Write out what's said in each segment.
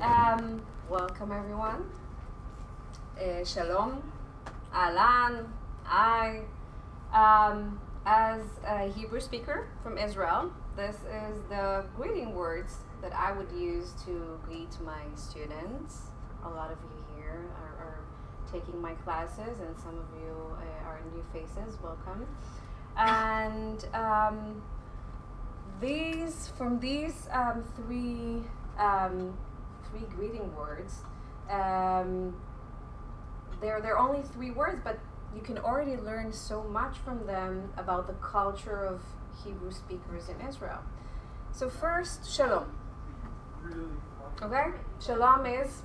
Welcome everyone. Shalom, Alan, I. As a Hebrew speaker from Israel, this is the greeting words that I would use to greet my students. A lot of you here are taking my classes, and some of you are new faces. Welcome. And these three greeting words, they're only 3 words, but you can already learn so much from them about the culture of Hebrew speakers in Israel. So first, shalom. Okay? Shalom is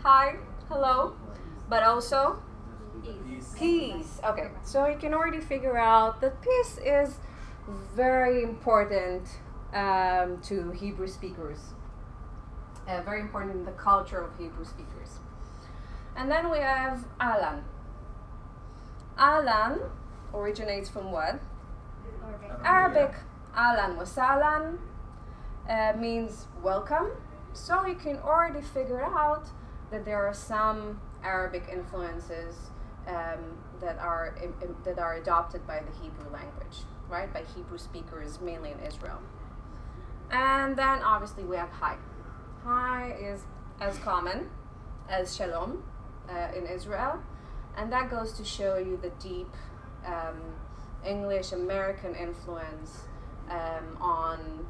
hi, hello, but also peace. Okay, so you can already figure out that peace is very important to Hebrew speakers. Very important in the culture of Hebrew speakers. And then we have Alan. Alan originates from what? Arabic. Alan wa salan means welcome. So you can already figure out that there are some Arabic influences that are adopted by the Hebrew language, right? By Hebrew speakers, mainly in Israel. And then obviously we have hi. Hi is as common as shalom in Israel, and that goes to show you the deep English American influence on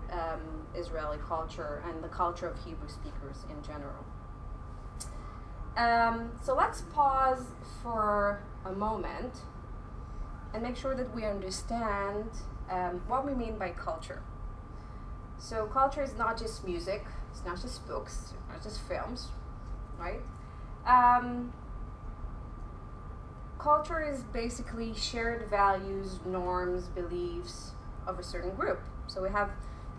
Israeli culture and the culture of Hebrew speakers in general. So let's pause for a moment and make sure that we understand what we mean by culture. So culture is not just music, it's not just books, it's not just films, right? Culture is basically shared values, norms, beliefs of a certain group. So we have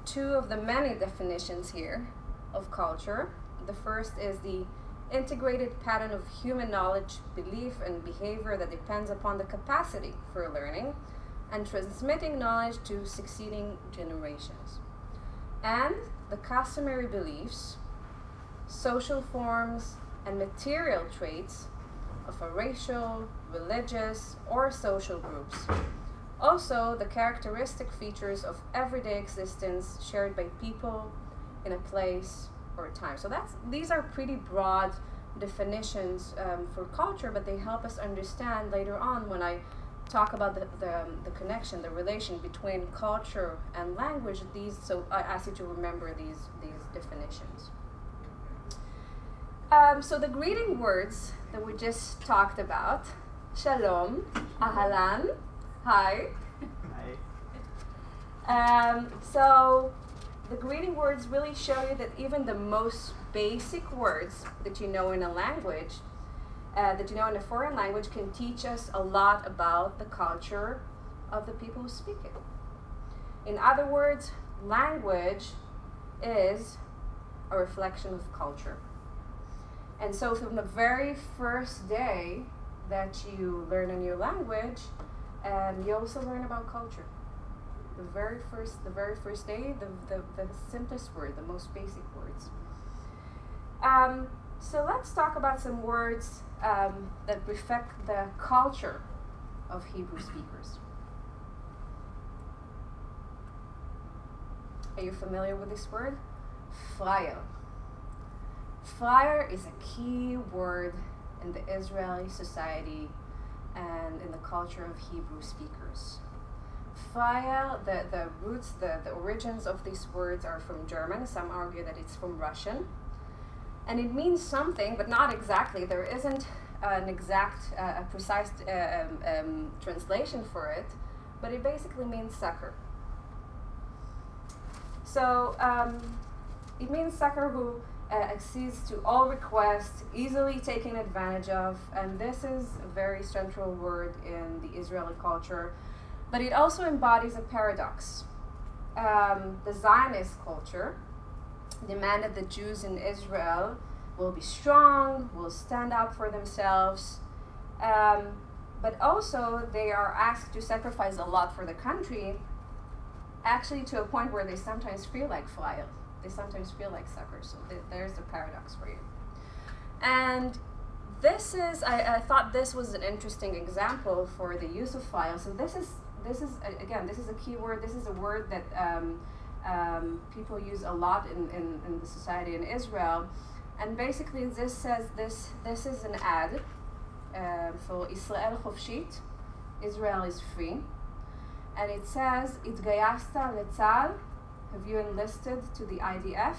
2 of the many definitions here of culture. The first is the integrated pattern of human knowledge, belief, and behavior that depends upon the capacity for learning and transmitting knowledge to succeeding generations. And the customary beliefs, social forms, and material traits of a racial, religious, or social groups. Also, the characteristic features of everyday existence shared by people in a place or time. So these are pretty broad definitions for culture, but they help us understand later on when I talk about the connection, the relation between culture and language. So I ask you to remember these definitions. So the greeting words that we just talked about, shalom, ahalan, hi. So the greeting words really show you that even the most basic words that you know in a language, that you know in a foreign language, can teach us a lot about the culture of the people who speak it. In other words, language is a reflection of culture. And so from the very first day that you learn a new language, you also learn about culture. The very first day, the simplest word, the most basic words. So let's talk about some words that reflect the culture of Hebrew speakers. Are you familiar with this word? Freier. Freier is a key word in the Israeli society and in the culture of Hebrew speakers. Freier, the roots, the origins of these words are from German. Some argue that it's from Russian. And it means something, but not exactly. There isn't an exact, precise translation for it, but it basically means sucker. So it means sucker who accedes to all requests, easily taken advantage of, and this is a very central word in the Israeli culture, but it also embodies a paradox. The Zionist culture demanded that Jews in Israel will be strong, will stand up for themselves, but also they are asked to sacrifice a lot for the country, actually to a point where they sometimes feel like freier. they sometimes feel like suckers. So there's the paradox for you. And this is, I thought this was an interesting example for the use of files. So this is again, this is a keyword. This is a word that people use a lot in the society in Israel. And basically this says this is an ad for Israel Chofshit, Israel is free. And it says, Itgayasta letzal, have you enlisted to the IDF?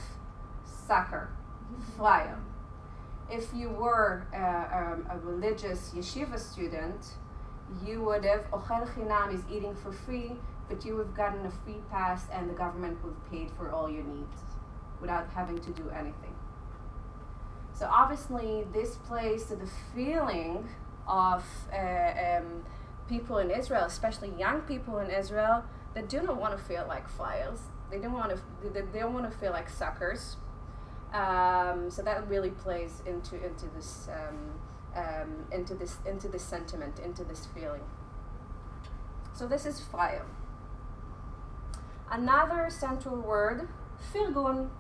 Sucker, flyer. If you were a religious yeshiva student, you would have, Ochel Chinam is eating for free, but you would have gotten a free pass and the government would have paid for all your needs without having to do anything. So obviously this plays to the feeling of people in Israel, especially young people in Israel, that do not want to feel like flyers. They don't want to feel like suckers. So that really plays into this sentiment, into this feeling. So this is fire. Another central word, firgun.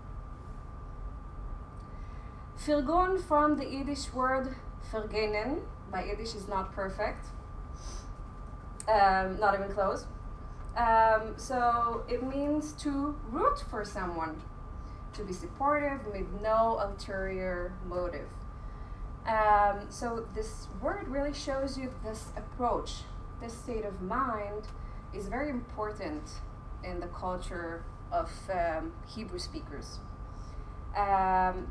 Firgun from the Yiddish word vergenen. My Yiddish is not perfect, not even close. So it means to root for someone, to be supportive with no ulterior motive. So this word really shows you this approach, this state of mind is very important in the culture of Hebrew speakers.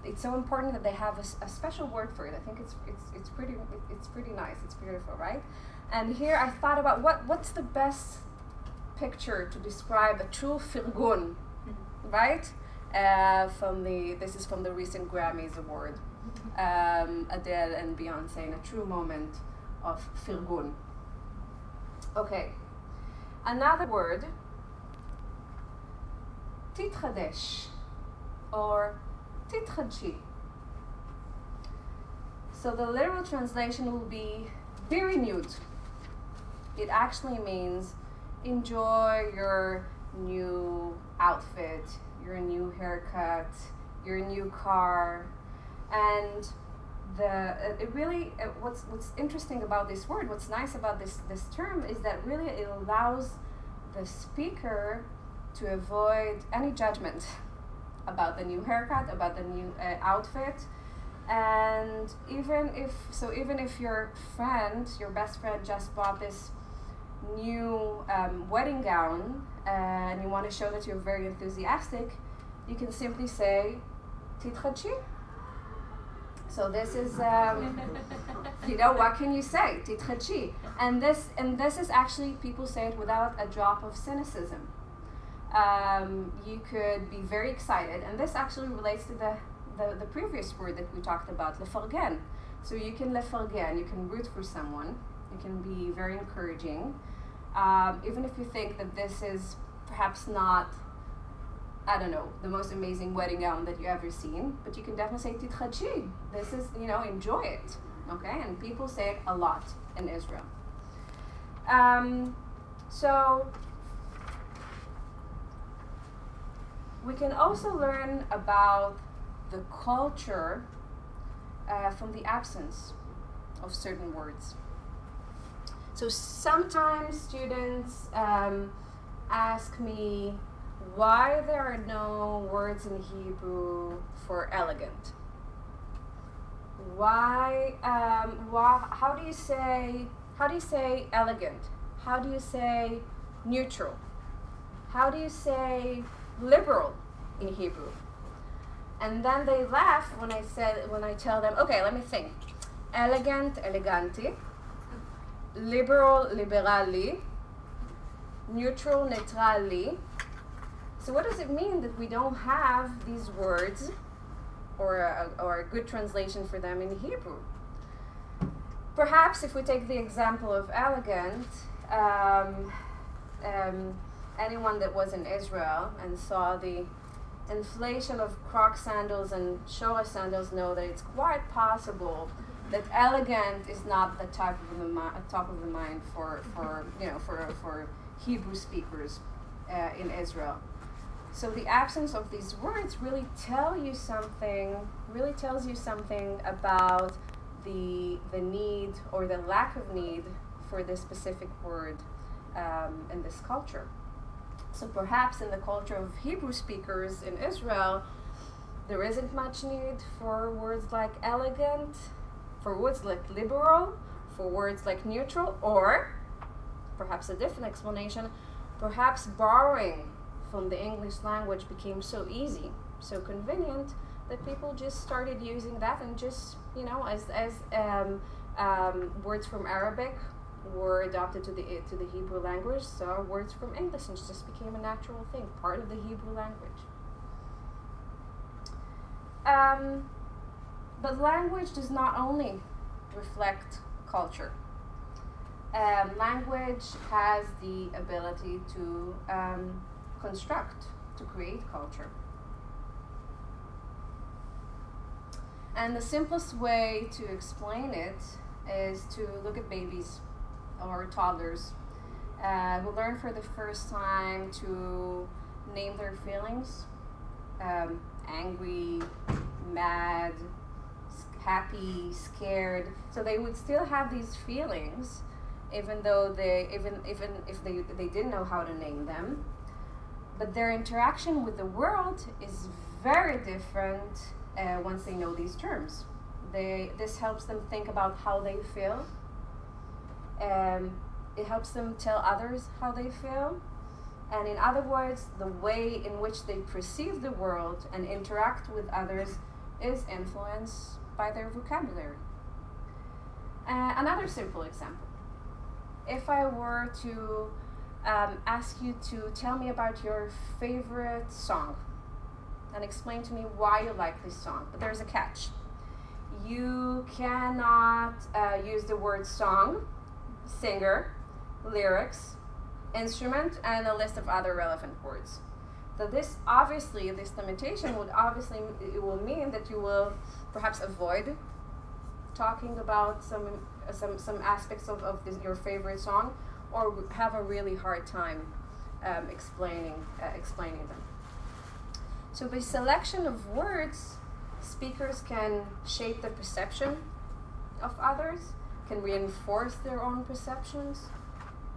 It's so important that they have a special word for it. I think it's pretty nice. It's beautiful, right? And here I thought about what's the best picture to describe a true firgun, right? This is from the recent Grammys award. Adele and Beyonce in a true moment of firgun. Okay, another word, titchadesh, or titchadshi. So the literal translation will be be renewed. It actually means enjoy your new outfit, your new haircut, your new car. And what's interesting about this word, what's nice about this term is that really it allows the speaker to avoid any judgment about the new haircut, about the new outfit. And even if your best friend just bought this new wedding gown and you want to show that you're very enthusiastic, you can simply say titchadshi. So this is, what can you say? Titchadshi. And this is actually, people say it without a drop of cynicism. You could be very excited, and this actually relates to the previous word that we talked about, lefargen. So you can lefargen, you can root for someone, you can be very encouraging, even if you think that this is perhaps not, I don't know, the most amazing wedding gown that you've ever seen, but you can definitely say titchadshi. This is, enjoy it, okay? And people say it a lot in Israel. So we can also learn about the culture from the absence of certain words. So sometimes students ask me why there are no words in Hebrew for elegant. How do you say elegant? How do you say neutral? How do you say liberal in Hebrew? And then they laugh when I tell them, okay, let me think. Elegant, eleganti. Liberal, liberali. Neutral, neutrali. So what does it mean that we don't have these words or a good translation for them in Hebrew? Perhaps if we take the example of elegant, anyone that was in Israel and saw the inflation of Croc sandals and Shora sandals know that it's quite possible that elegant is not the top of the mind for Hebrew speakers in Israel. So the absence of these words really tells you something about the need or the lack of need for this specific word in this culture. So perhaps in the culture of Hebrew speakers in Israel, there isn't much need for words like elegant, for words like liberal, for words like neutral, or perhaps a different explanation, perhaps borrowing from the English language became so easy, so convenient, that people just started using that, and just, you know, as words from Arabic were adopted to the Hebrew language, so words from English, and just became a natural thing, part of the Hebrew language. But language does not only reflect culture. Language has the ability to construct, to create culture. And the simplest way to explain it is to look at babies or toddlers who learn for the first time to name their feelings, angry, mad, happy, scared. So they would still have these feelings, even though even if they didn't know how to name them. But their interaction with the world is very different once they know these terms. This helps them think about how they feel. It helps them tell others how they feel. And in other words, the way in which they perceive the world and interact with others is influenced by their vocabulary. Another simple example. If I were to ask you to tell me about your favorite song and explain to me why you like this song, but there's a catch. You cannot use the word song, singer, lyrics, instrument, and a list of other relevant words. So this limitation it will mean that you will perhaps avoid talking about some aspects of your favorite song, or have a really hard time explaining them. So by selection of words, speakers can shape the perception of others, can reinforce their own perceptions,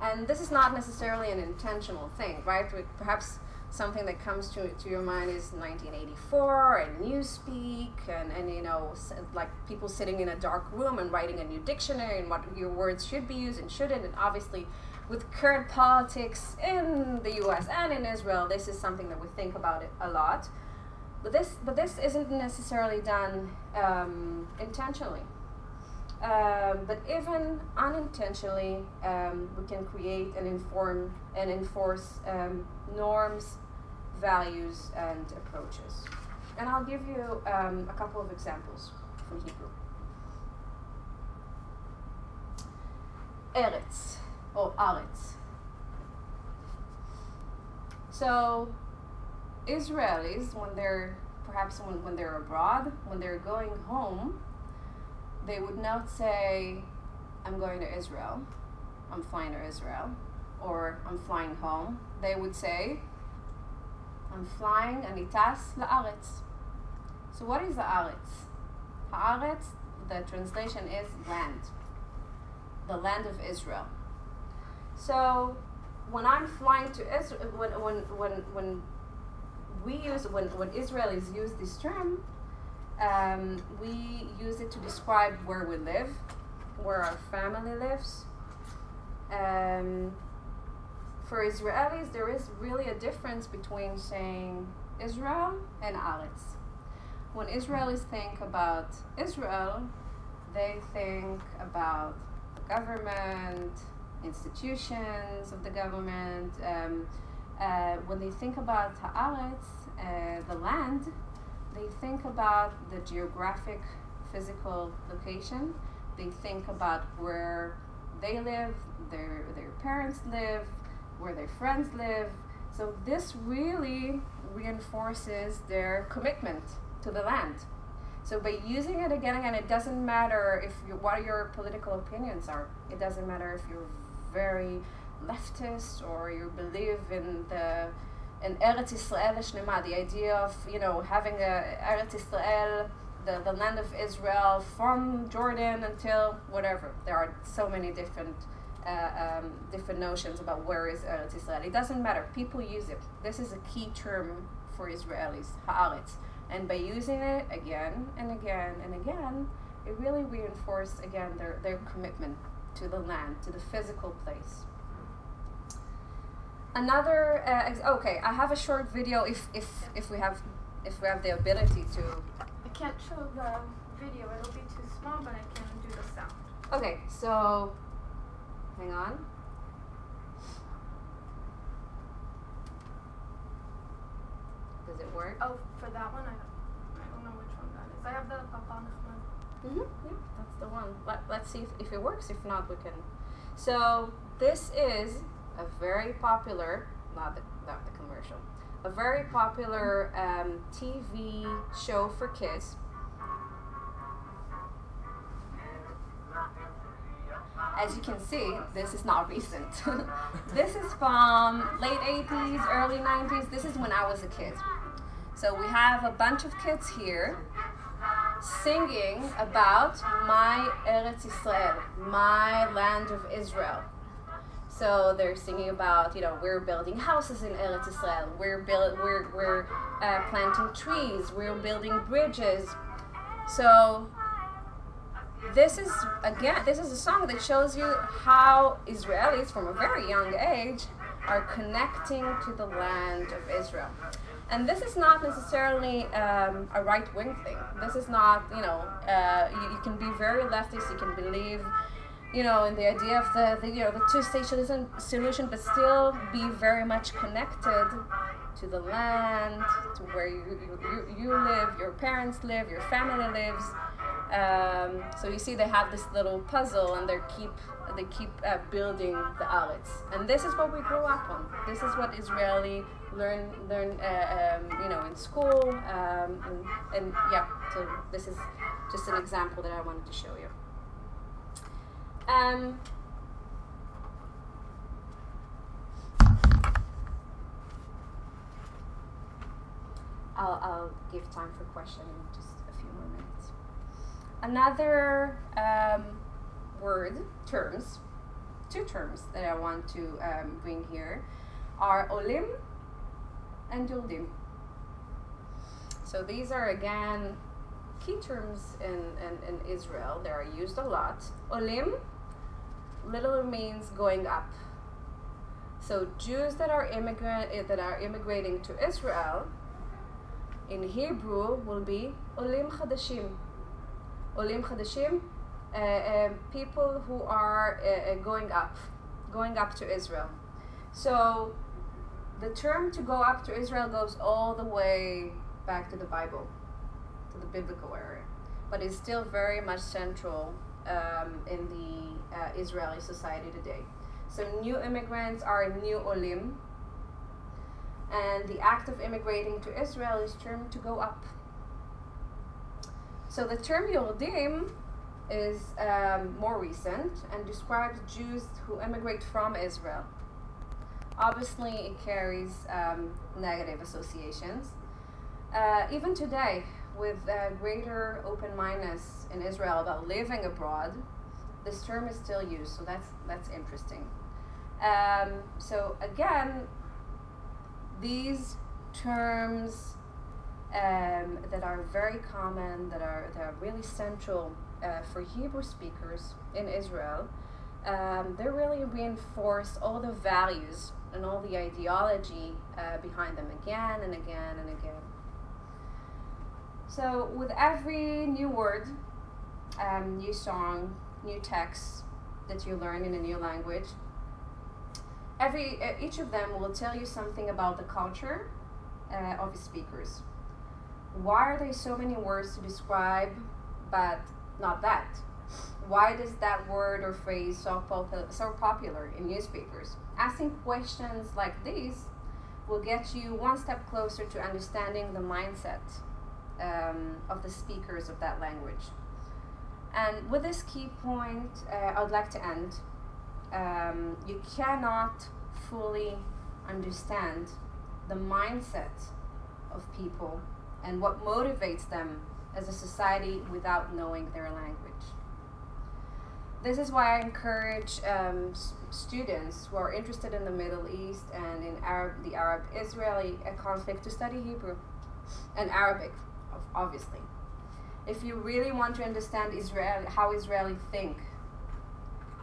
and this is not necessarily an intentional thing, right? Perhaps something that comes to your mind is 1984 and Newspeak, and you know, like people sitting in a dark room and writing a new dictionary and what your words should be used and shouldn't. And obviously with current politics in the US and in Israel, this is something that we think about it a lot. But this isn't necessarily done intentionally. But even unintentionally, we can create and inform and enforce norms, values, and approaches. And I'll give you a couple of examples from Hebrew. Eretz, or Aretz. So Israelis, when they're abroad, when they're going home, they would not say, I'm going to Israel, I'm flying to Israel, or I'm flying home. They would say, I'm flying, ani tas la'aretz. So what is ha'aretz? Ha'aretz, the translation is land, the land of Israel. So when I'm flying to Israel, when Israelis use this term, we use it to describe where we live, where our family lives. For Israelis, there is really a difference between saying Israel and Aretz. When Israelis think about Israel, they think about the government, institutions of the government. When they think about Haaretz, the land, they think about the geographic, physical location. They think about where they live, their parents live, where their friends live. So this really reinforces their commitment to the land. So by using it again and again, it doesn't matter what your political opinions are. It doesn't matter if you're very leftist or you believe in the an Eretz Yisrael Shnema, the idea of, you know, having a Eretz Yisrael, the land of Israel, from Jordan until whatever. There are so many different notions about where is Eretz Yisrael. It doesn't matter. People use it. This is a key term for Israelis, haaretz. And by using it again and again and again, it really reinforced again their commitment to the land, to the physical place. Another okay, I have a short video if we have the ability to. I can't show the video; it'll be too small, but I can do the sound. Okay, so hang on. Does it work? Oh, for that one, I don't know which one that is. I have the Papa Nachman. Yeah, that's the one. Let's see if it works. If not, we can. So this is a very popular, not the commercial, a very popular TV show for kids. As you can see, this is not recent. This is from late 80s, early 90s. This is when I was a kid. So we have a bunch of kids here singing about my Eretz Yisrael, my land of Israel. So they're singing about, you know, we're building houses in Eretz Yisrael, we're planting trees, we're building bridges. So this is a song that shows you how Israelis from a very young age are connecting to the land of Israel. And this is not necessarily a right-wing thing. This is not, you know, you can be very leftist, you can believe, you know, in the idea of the two-state solution, but still be very much connected to the land, to where you live, your parents live, your family lives. So you see they have this little puzzle, and they keep building the Aretz. And this is what we grew up on. This is what Israeli learn you know, in school, and yeah. So this is just an example that I wanted to show you. I'll give time for questions in just a few more minutes. Another two terms that I want to bring here are olim and yuldim. So these are again key terms in Israel. They are used a lot. Olim literally means going up. So Jews that are immigrating to Israel, in Hebrew will be olim chadashim. Olim chadashim, people who are going up to Israel. So the term to go up to Israel goes all the way back to the Bible, to the biblical era, but it's still very much central in the Israeli society today. So new immigrants are new olim, and the act of immigrating to Israel is termed to go up. So the term Yuldim is more recent and describes Jews who immigrate from Israel. Obviously, it carries negative associations. Even today, with greater open-mindedness in Israel about living abroad, this term is still used, so that's interesting. So again, these terms that are very common, that are really central for Hebrew speakers in Israel, they really reinforce all the values and all the ideology behind them again and again and again. So with every new word, new song, new text that you learn in a new language, each of them will tell you something about the culture of the speakers. Why are there so many words to describe, but not that? Why does that word or phrase so popular in newspapers? Asking questions like these will get you one step closer to understanding the mindset of the speakers of that language. And with this key point, I would like to end. You cannot fully understand the mindset of people and what motivates them as a society without knowing their language. This is why I encourage students who are interested in the Middle East and in the Arab-Israeli conflict to study Hebrew and Arabic, obviously. If you really want to understand how Israelis think,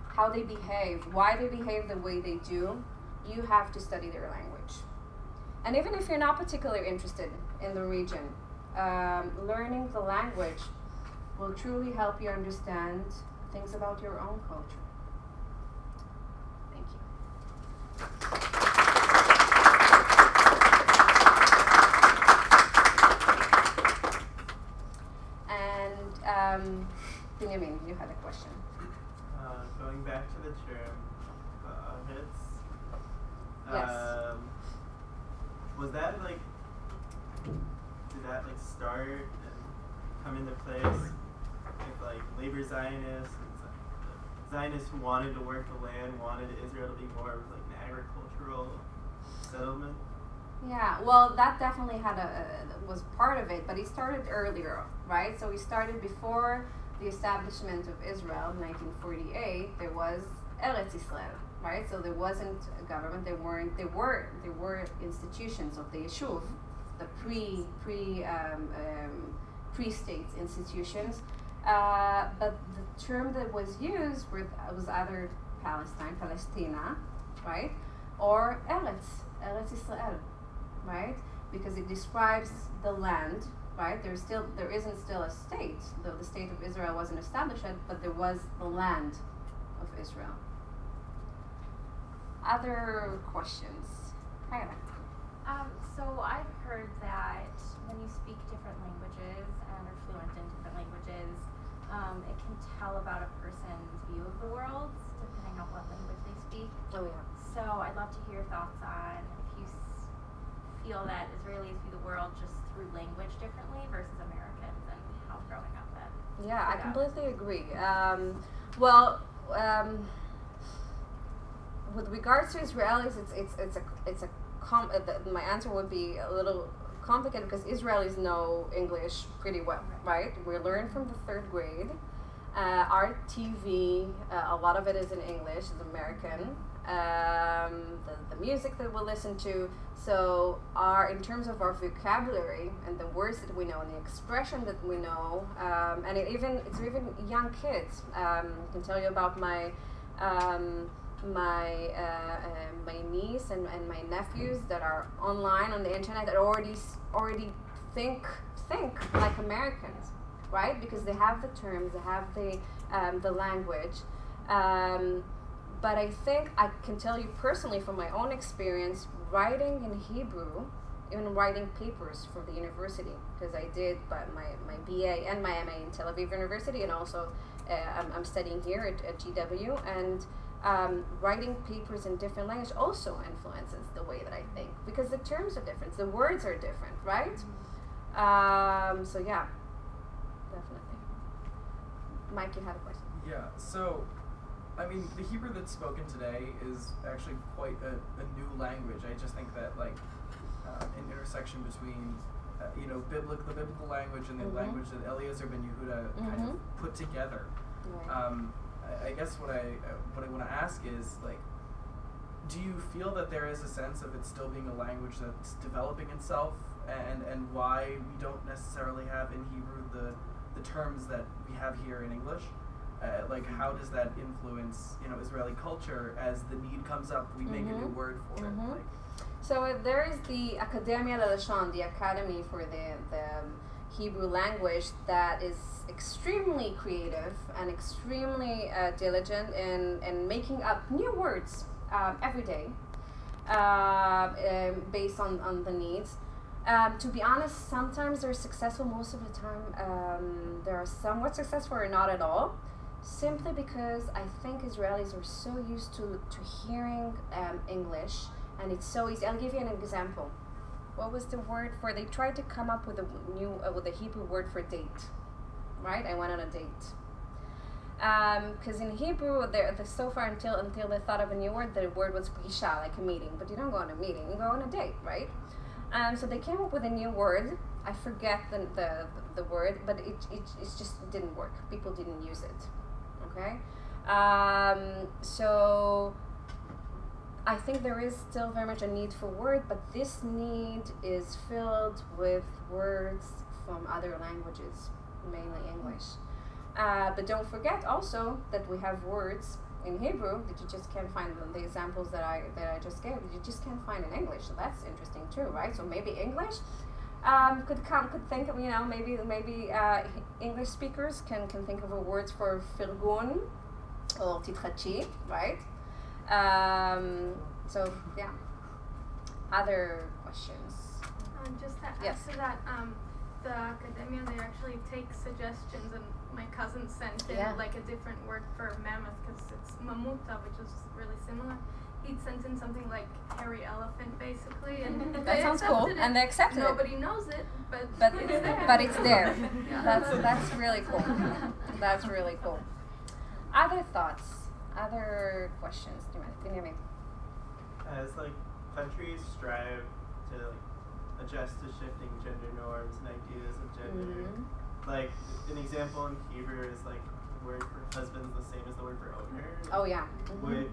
how they behave, why they behave the way they do, you have to study their language. And even if you're not particularly interested in the region, learning the language will truly help you understand things about your own culture. Thank you. And Benjamin, you had a question. Going back to the term hits. Yes. Was that like, did that like start and come into place with like labor Zionists and Zionists who wanted to work the land, wanted Israel to be more of like an agricultural settlement? Yeah, well, that definitely was part of it, but it started earlier, right? So we started before the establishment of Israel in 1948. There was Eretz Israel, right? So there wasn't a government. There were institutions of the Yeshuv, the pre-state institutions. But the term that was used was either Palestina, right, or Eretz Israel, right? Because it describes the land, right? There isn't still a state, though the state of Israel wasn't established yet, but there was the land of Israel. Other questions? Hi. So I've heard that when you speak different languages and are fluent in different languages, it can tell about a person's view of the world, depending on what language they speak. Oh yeah. So I'd love to hear your thoughts on if you feel that Israelis view the world just through language differently versus Americans, and how growing up that. Yeah, I out. completely agree. With regards to Israelis, my answer would be a little complicated because Israelis know English pretty well, right? We learn from the 3rd grade. Our TV, a lot of it is in English, is American. The music that we listen to. So in terms of our vocabulary and the words that we know and the expression that we know, and it's even young kids. I can tell you about my niece and my nephews that are online on the internet that already think like Americans, right? Because they have the terms, they have the language. But I think I can tell you personally from my own experience, writing in Hebrew, even writing papers for the university, because I did my BA and my MA in Tel Aviv University, and also I'm studying here at GW, and writing papers in different language also influences the way that I think, because the terms are different, the words are different, right? So yeah, definitely. Mike, you had a question? Yeah, so I mean, the Hebrew that's spoken today is actually quite a new language. I just think that like an intersection between the biblical language and the language that Eliezer ben Yehuda kind of put together. Right. I guess what I want to ask is, like, do you feel that there is a sense of it still being a language that's developing itself, and why we don't necessarily have in Hebrew the terms that we have here in English? Like, how does that influence, Israeli culture as the need comes up? We make a new word for it. Like, so there is the Academia LaLashon, the Academy for the Hebrew language, that is extremely creative and extremely diligent in making up new words every day based on the needs. To be honest, sometimes they're successful, most of the time they are somewhat successful or not at all, simply because I think Israelis are so used to hearing English, and it's so easy. I'll give you an example. What was the word for, they tried to come up with a new, with a Hebrew word for date, right? I went on a date. Because in Hebrew, so far until they thought of a new word, the word was prisha, like a meeting. But you don't go on a meeting; you go on a date, right? So they came up with a new word. I forget the word, but it just didn't work. People didn't use it. Okay, so I think there is still very much a need for word, but this need is filled with words from other languages, mainly English. But don't forget also that we have words in Hebrew that you just can't find. The examples that I just gave, you just can't find in English. So that's interesting too, right? So maybe English could think of, maybe English speakers can think of words for firgun or titrachi, right? So yeah. Other questions? Just to add Yes. to that, the academia, they actually take suggestions, and my cousin sent in like a different word for mammoth because it's mamuta, which is really similar. He sent in something like hairy elephant, basically, and That sounds cool, and they accepted Nobody knows it, but it's there. But it's there. Yeah. That's really cool. That's really cool. Other thoughts? Other questions? Benjamin? As like countries strive to adjust to shifting gender norms and ideas of gender, like an example in Hebrew is like the word for husband is the same as the word for owner. Oh yeah. Would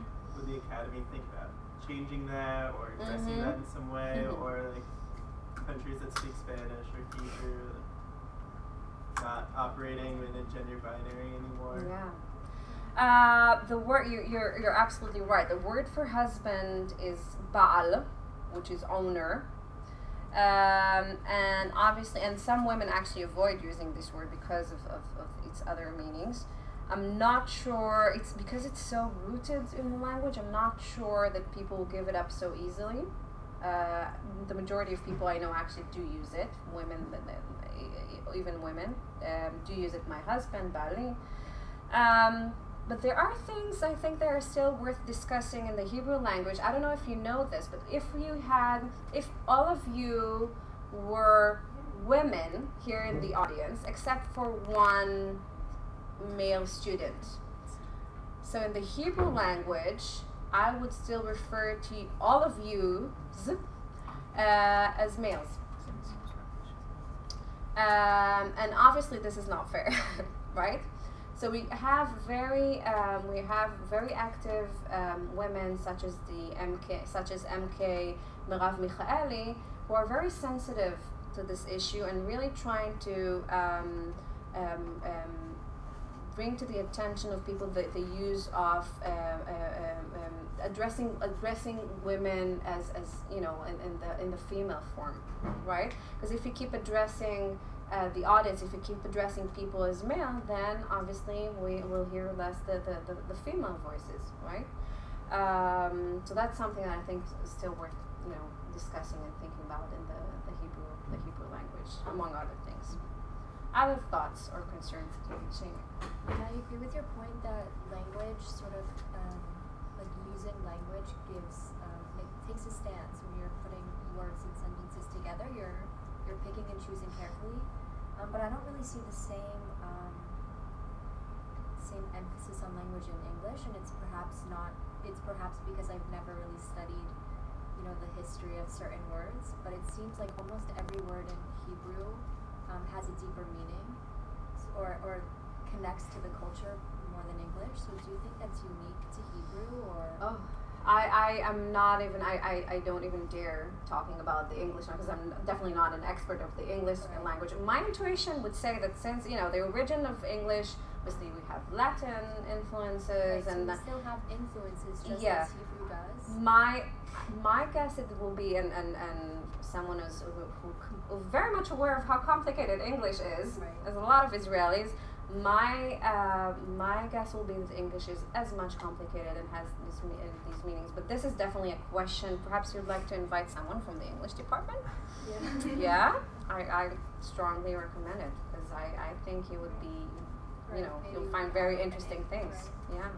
the academy think about changing that or addressing that in some way, or like countries that speak Spanish or Hebrew not operating in a gender binary anymore? Yeah. The word you're absolutely right. The word for husband is baal, which is owner. And obviously, and some women actually avoid using this word because of its other meanings. I'm not sure, it's because it's so rooted in the language, I'm not sure that people will give it up so easily. The majority of people I know actually do use it. Women, even women, do use it. My husband, Bali. But there are things I think that are still worth discussing in the Hebrew language. I don't know if you know this, but if all of you were women here in the audience, except for one male student. So in the Hebrew language, I would still refer to all of you as males. And obviously this is not fair, right? So we have very active women such as MK Merav Michaeli, who are very sensitive to this issue and really trying to bring to the attention of people the use of addressing women as in the female form, right? Because if you keep addressing the audience, if you keep addressing people as male, then obviously we will hear less the female voices, right? So that's something that I think is still worth discussing and thinking about in the Hebrew language, among other things. Other thoughts or concerns? I agree with your point that language sort of like using language gives takes a stance when you're putting words and sentences together. You're picking and choosing carefully, but I don't really see the same emphasis on language in English, and it's perhaps because I've never really studied the history of certain words, but it seems like almost every word in Hebrew has a deeper meaning or connects to the culture more than English. So do you think that's unique to Hebrew or? Oh, I am not even, I don't even dare talking about the English because I'm definitely not an expert of the English language. My intuition would say that since, the origin of English, obviously we have Latin influences, Right, and so we still have influences just yeah. as Hebrew does. My guess it will be, and someone who's very much aware of how complicated English is, Right. as a lot of Israelis, my guess will be that English is as much complicated and has these meanings. But this is definitely a question. Perhaps you'd like to invite someone from the English department. Yeah. Yeah, I strongly recommend it because I think you would be, Right, you'll maybe find very interesting things. Right.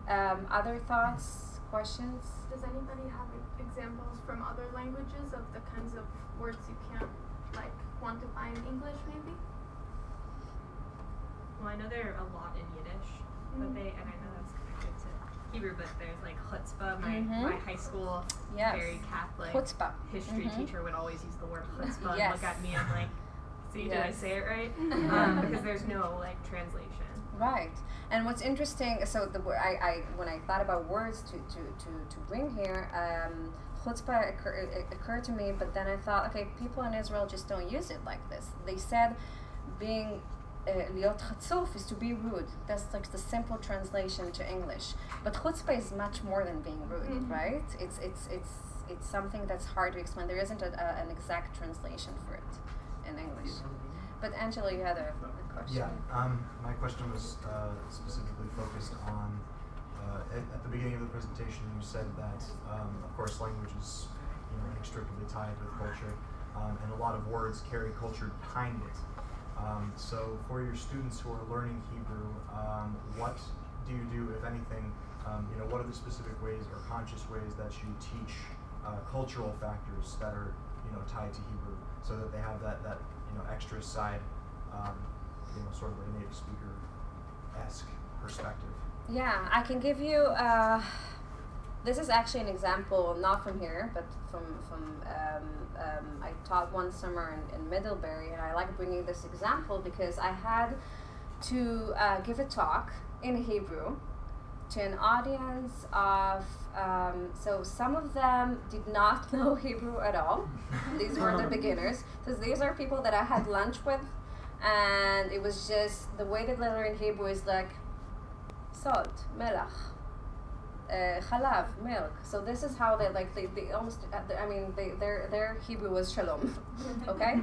Yeah. Other thoughts, questions? Does anybody have examples from other languages of the kinds of words you can't quantify in English, maybe? Well, I know there are a lot in Yiddish, but and I know that's connected to Hebrew, but there's like chutzpah. My high school, very Catholic history teacher would always use the word chutzpah and look at me and like, see, did I say it right? Because there's no like translation. Right. And what's interesting, so when I thought about words to bring here, chutzpah occurred to me, but then I thought, okay, people in Israel just don't use it like this. They said being liot chatzuf is to be rude. That's like the simple translation to English. But chutzpah is much more than being rude, right? It's something that's hard to explain. There isn't an exact translation for it in English. But Angela, you had a question. Yeah, my question was specifically focused on, at the beginning of the presentation you said that, of course, language is inextricably tied with culture, and a lot of words carry culture behind it. So for your students who are learning Hebrew, what do you do, if anything, what are the specific ways or conscious ways that you teach cultural factors that are tied to Hebrew, so that they have that extra side, sort of a native speaker-esque perspective? Yeah, I can give you, this is actually an example, not from here, but from I taught one summer in Middlebury, and I like bringing this example because I had to give a talk in Hebrew to an audience of, so some of them did not know Hebrew at all. These were the beginners. So these are people that I had lunch with, and it was just, the way that they learn Hebrew is like, salt, melach, chalav, milk. So this is how they they almost, their Hebrew was shalom, okay?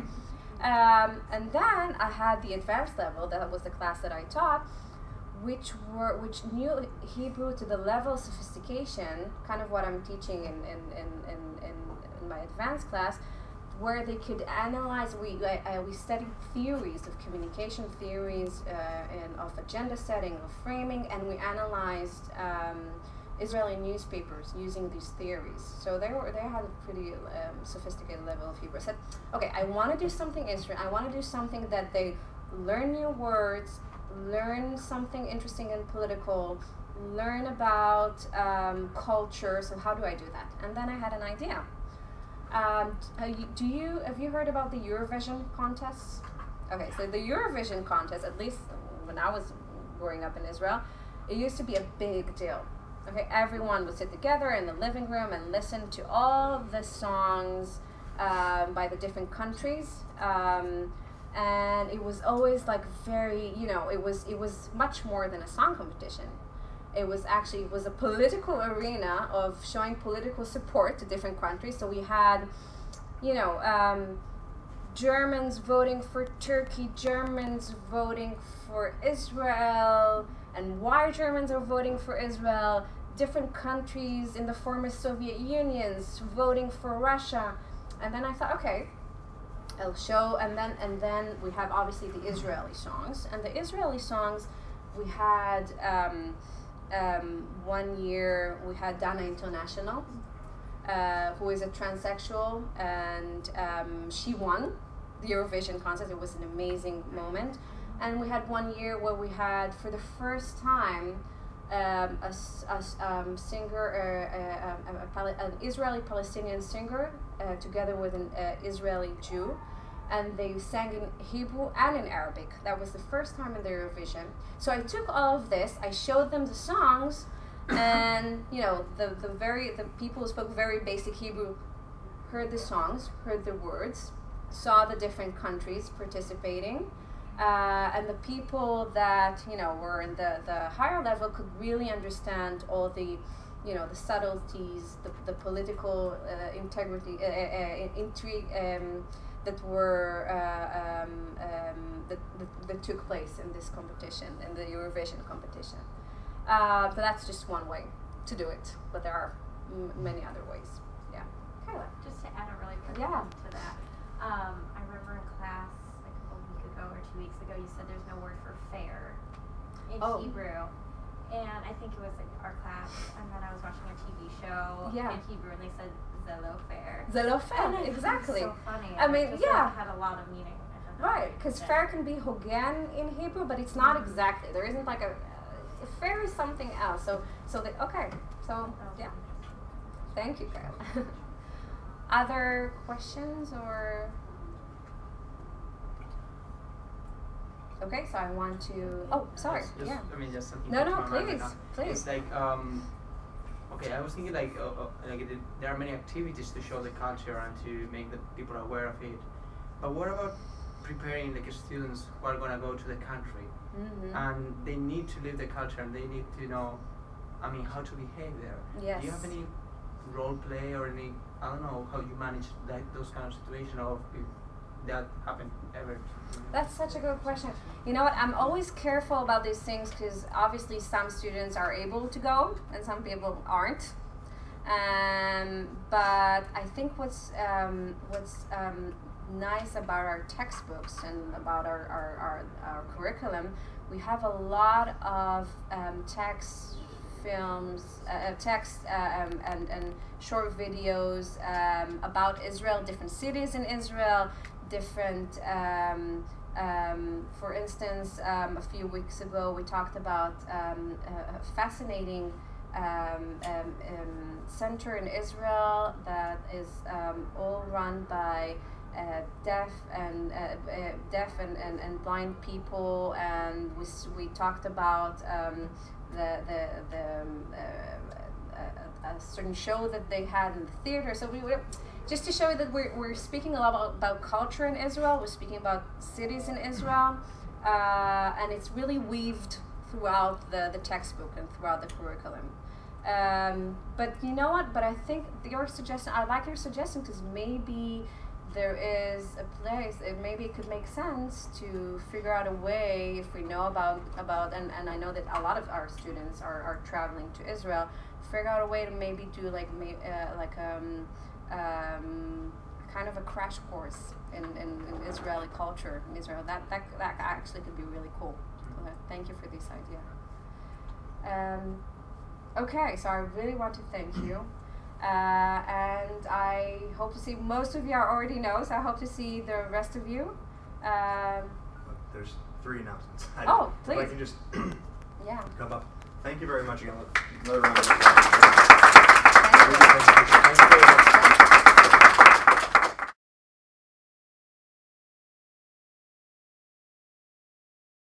And then I had the advanced level, that was the class that I taught, which knew Hebrew to the level of sophistication, kind of what I'm teaching in my advanced class, where they could analyze. We studied theories of communication, theories and of agenda setting, of framing, and we analyzed Israeli newspapers using these theories. So they had a pretty sophisticated level of Hebrew. I said, okay, I want to do something I want to do something that they learn new words, learn something interesting and political, learn about culture. So how do I do that? And then I had an idea. Have you heard about the Eurovision contests? Okay, so the Eurovision contest, at least when I was growing up in Israel, it used to be a big deal. Okay, everyone would sit together in the living room and listen to all the songs by the different countries. And it was always like very, it was much more than a song competition. It was a political arena of showing political support to different countries. So we had, Germans voting for Turkey, Germans voting for Israel, and why Germans are voting for Israel, different countries in the former Soviet Unions voting for Russia. And then I thought, okay, I'll show, and then we have obviously the Israeli songs. And the Israeli songs, we had, one year we had Dana International, who is a transsexual, and she won the Eurovision contest. It was an amazing moment. And we had one year where we had, for the first time, a singer, an Israeli-Palestinian singer, together with an Israeli Jew, and they sang in Hebrew and in Arabic. That was the first time in the Eurovision. So I took all of this, I showed them the songs, and the people who spoke very basic Hebrew heard the songs, heard the words, saw the different countries participating, and the people that were in the higher level could really understand all the the subtleties, the political integrity, intrigue that were that took place in this competition, in the Eurovision competition. But that's just one way to do it. But there are many other ways. Yeah. Carla, just to add a really quick Yeah. thing to that. I remember in class like a week ago or 2 weeks ago, you said there's no word for fair in Hebrew. And I think it was like our class, and then I was watching a TV show in Hebrew, and they said Zelo fair. Zelo fair, exactly. So funny. I mean, it yeah. had a lot of meaning. Right, because fair can be hogan in Hebrew, but it's not exactly. There isn't like a fair is something else. So okay. So yeah. Thank you, Kyle. Other questions or? Okay, so I want to. Oh, sorry. Yeah. I mean, just something. No, please. It's like okay, I was thinking like there are many activities to show the culture and to make the people aware of it. But what about preparing like students who are gonna go to the country and they need to live the culture and they need to know, I mean, how to behave there. Yes. Do you have any role play or any, I don't know, how you manage those kind of situations, or if that happened ever? That's such a good question. You know what, I'm always careful about these things because obviously some students are able to go and some people aren't. But I think what's nice about our textbooks and about our curriculum, we have a lot of text, films, text and short videos about Israel, different cities in Israel, different, for instance, a few weeks ago we talked about a fascinating center in Israel that is all run by deaf and blind people, and we talked about a certain show that they had in the theater. So we just to show you that we're speaking a lot about culture in Israel. We're speaking about cities in Israel, and it's really weaved throughout the textbook and throughout the curriculum. But you know what? But I think your suggestion, I like your suggestion because maybe there is a place, maybe it could make sense to figure out a way, if we know about and I know that a lot of our students are traveling to Israel, figure out a way to maybe do kind of a crash course in Israeli culture in Israel. That actually could be really cool. Thank you for this idea. Okay, so I really want to thank you. And I hope to see, most of you already know, so I hope to see the rest of you. There's 3 announcements. Oh, please. If I can just yeah. come up. Thank you very much again. Another round of applause.